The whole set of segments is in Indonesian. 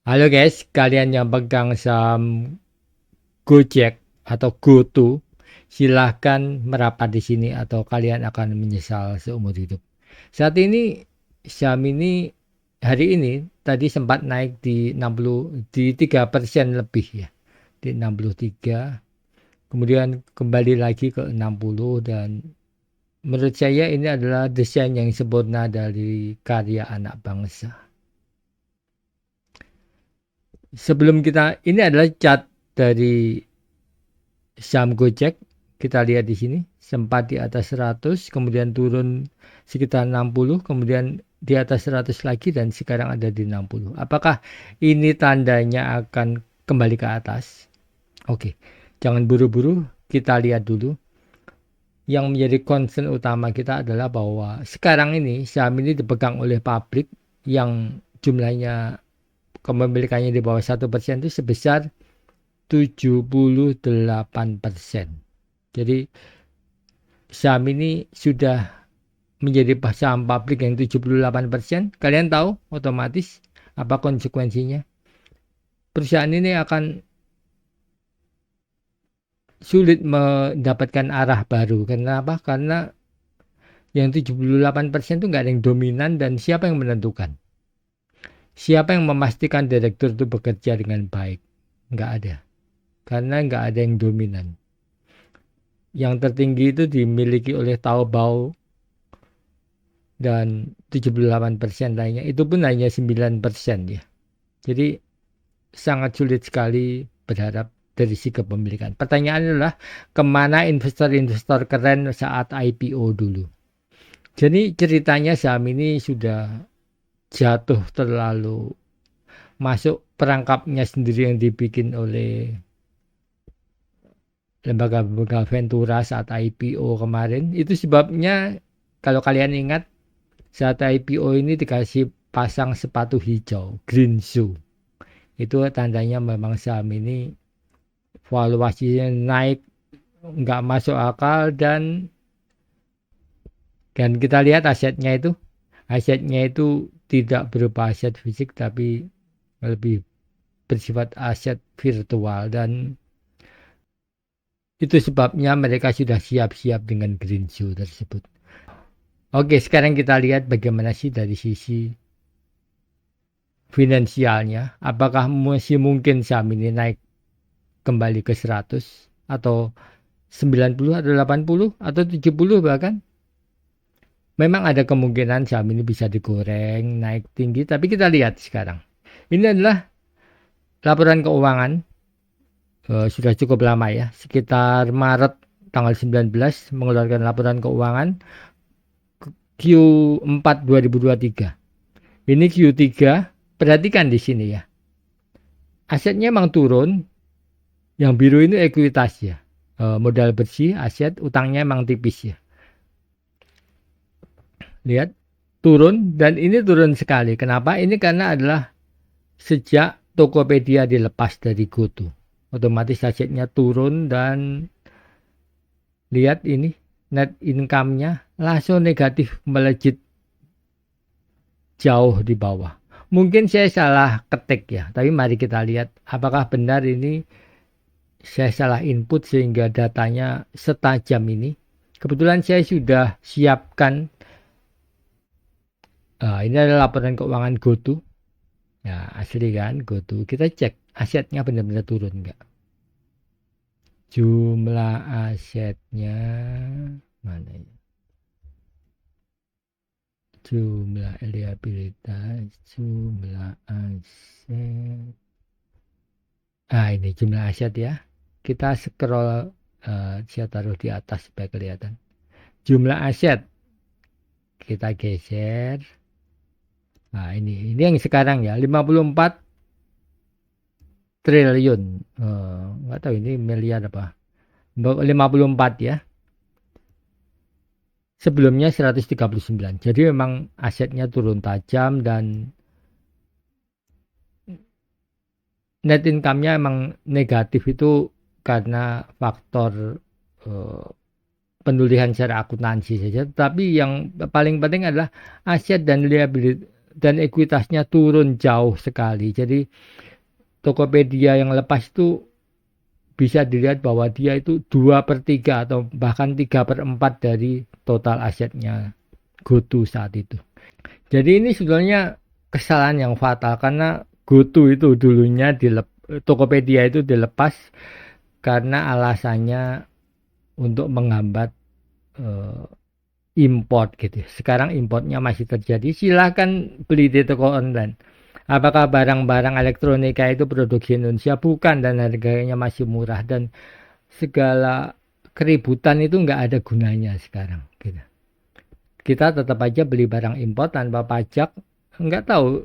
Halo guys, kalian yang pegang saham Gojek atau GoTo, silahkan merapat di sini atau kalian akan menyesal seumur hidup. Saat ini saham ini hari ini tadi sempat naik di 60 di 3% lebih ya, di 63. Kemudian kembali lagi ke 60 dan menurut saya ini adalah desain yang sempurna dari karya anak bangsa. Sebelum kita ini adalah chart dari saham Gojek, kita lihat di sini sempat di atas 100, kemudian turun sekitar 60, kemudian di atas 100 lagi dan sekarang ada di 60. Apakah ini tandanya akan kembali ke atas? Oke, jangan buru-buru, kita lihat dulu. Yang menjadi concern utama kita adalah bahwa sekarang ini saham ini dipegang oleh pabrik yang jumlahnya kepemilikannya di bawah 1% itu sebesar 78%. Jadi saham ini sudah menjadi saham publik yang 78%. Kalian tahu otomatis apa konsekuensinya? Perusahaan ini akan sulit mendapatkan arah baru. Kenapa? Karena yang 78% itu nggak ada yang dominan dan siapa yang menentukan? Siapa yang memastikan direktur itu bekerja dengan baik? Nggak ada. Karena nggak ada yang dominan. Yang tertinggi itu dimiliki oleh Taobao dan 78% lainnya. Itu pun hanya 9% ya. Jadi sangat sulit sekali berharap dari sisi kepemilikan. Pertanyaannya adalah kemana investor-investor keren saat IPO dulu. Jadi ceritanya saham ini sudah jatuh terlalu masuk perangkapnya sendiri yang dibikin oleh lembaga-lembaga Ventura saat IPO kemarin. Itu sebabnya kalau kalian ingat saat IPO ini dikasih pasang sepatu hijau, green shoe. Itu tandanya memang saham ini valuasinya naik nggak masuk akal dan kita lihat asetnya itu tidak berupa aset fisik tapi lebih bersifat aset virtual dan itu sebabnya mereka sudah siap-siap dengan green shoe tersebut. Oke, sekarang kita lihat bagaimana sih dari sisi finansialnya. Apakah masih mungkin saham ini naik kembali ke 100 atau 90 atau 80 atau 70 bahkan? Memang ada kemungkinan saham ini bisa digoreng, naik tinggi, tapi kita lihat sekarang. Ini adalah laporan keuangan, sudah cukup lama ya, sekitar Maret tanggal 19 mengeluarkan laporan keuangan Q4 2023. Ini Q3, perhatikan di sini ya. Asetnya memang turun, yang biru ini ekuitas ya, modal bersih, aset, utangnya memang tipis ya. Lihat, turun dan ini turun sekali. Kenapa? Ini karena adalah sejak Tokopedia dilepas dari GoTo. Otomatis asetnya turun dan lihat ini net income-nya langsung negatif melejit jauh di bawah. Mungkin saya salah ketik ya, tapi mari kita lihat apakah benar ini saya salah input sehingga datanya setajam ini. Kebetulan saya sudah siapkan, ini adalah laporan keuangan GoTo. Ya, asli kan GoTo. Kita cek asetnya benar-benar turun enggak. Jumlah asetnya mana ya? Jumlah liabilitas, jumlah aset. Ini jumlah aset ya. Kita scroll, saya taruh di atas supaya kelihatan. Jumlah aset kita geser. Nah, ini yang sekarang ya, 54 triliun. Nggak tahu ini miliar apa. 54 ya. Sebelumnya 139. Jadi memang asetnya turun tajam dan net income-nya emang negatif itu karena faktor penulisan secara akuntansi saja. Tapi yang paling penting adalah aset dan dan ekuitasnya turun jauh sekali. Jadi Tokopedia yang lepas itu bisa dilihat bahwa dia itu 2/3 atau bahkan 3/4 dari total asetnya GoTo saat itu. Jadi ini sebenarnya kesalahan yang fatal karena GoTo itu dulunya Tokopedia itu dilepas karena alasannya untuk menghambat import gitu. Sekarang importnya masih terjadi. Silahkan beli di toko online. Apakah barang-barang elektronika itu produksi Indonesia? Bukan, dan harganya masih murah, dan segala keributan itu nggak ada gunanya sekarang gitu. Kita tetap aja beli barang impor tanpa pajak. Nggak tahu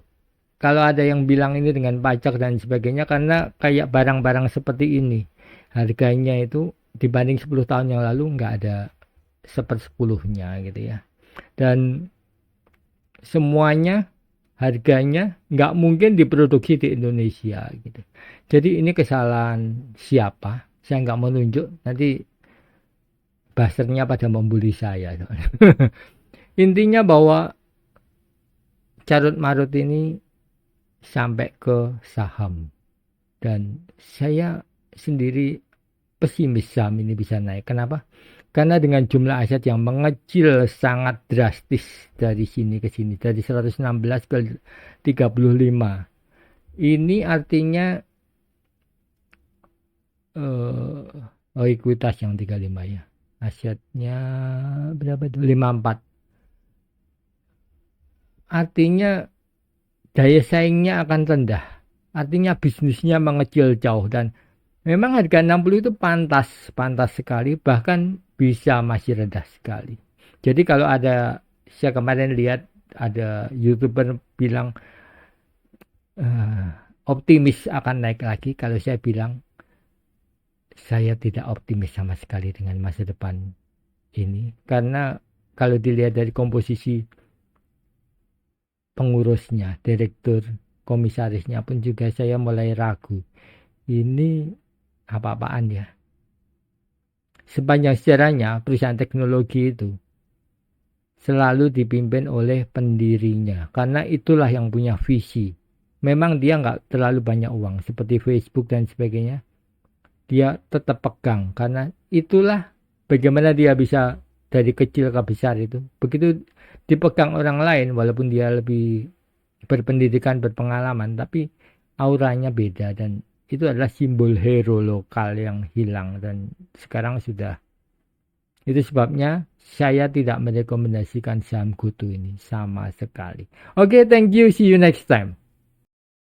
kalau ada yang bilang ini dengan pajak dan sebagainya, karena kayak barang-barang seperti ini harganya itu dibanding 10 tahun yang lalu nggak ada 1/10-nya gitu ya. Dan semuanya harganya nggak mungkin diproduksi di Indonesia gitu. Jadi ini kesalahan siapa? Saya nggak mau nunjuk, nanti buzzernya pada membuli saya. Intinya bahwa carut marut ini sampai ke saham, dan saya sendiri pesimis saham ini bisa naik. Kenapa? Karena dengan jumlah aset yang mengecil sangat drastis dari sini ke sini, dari 116 ke 35. Ini artinya ekuitas yang 35 ya. Asetnya berapa itu? 54. Artinya daya saingnya akan rendah. Artinya bisnisnya mengecil jauh, dan memang harga 60 itu pantas sekali, bahkan bisa masih rendah sekali. Jadi kalau saya kemarin lihat ada YouTuber bilang optimis akan naik lagi, kalau saya bilang saya tidak optimis sama sekali dengan masa depan ini, karena kalau dilihat dari komposisi pengurusnya, direktur, komisarisnya pun juga saya mulai ragu. Ini apa-apaan ya? Sepanjang sejarahnya perusahaan teknologi itu selalu dipimpin oleh pendirinya, karena itulah yang punya visi. Memang dia nggak terlalu banyak uang seperti Facebook dan sebagainya, dia tetap pegang karena itulah bagaimana dia bisa dari kecil ke besar itu. Begitu dipegang orang lain, walaupun dia lebih berpendidikan, berpengalaman, tapi auranya beda, dan itu adalah simbol hero lokal yang hilang, dan sekarang sudah. Itu sebabnya saya tidak merekomendasikan saham GoTo ini sama sekali. Oke, thank you, see you next time.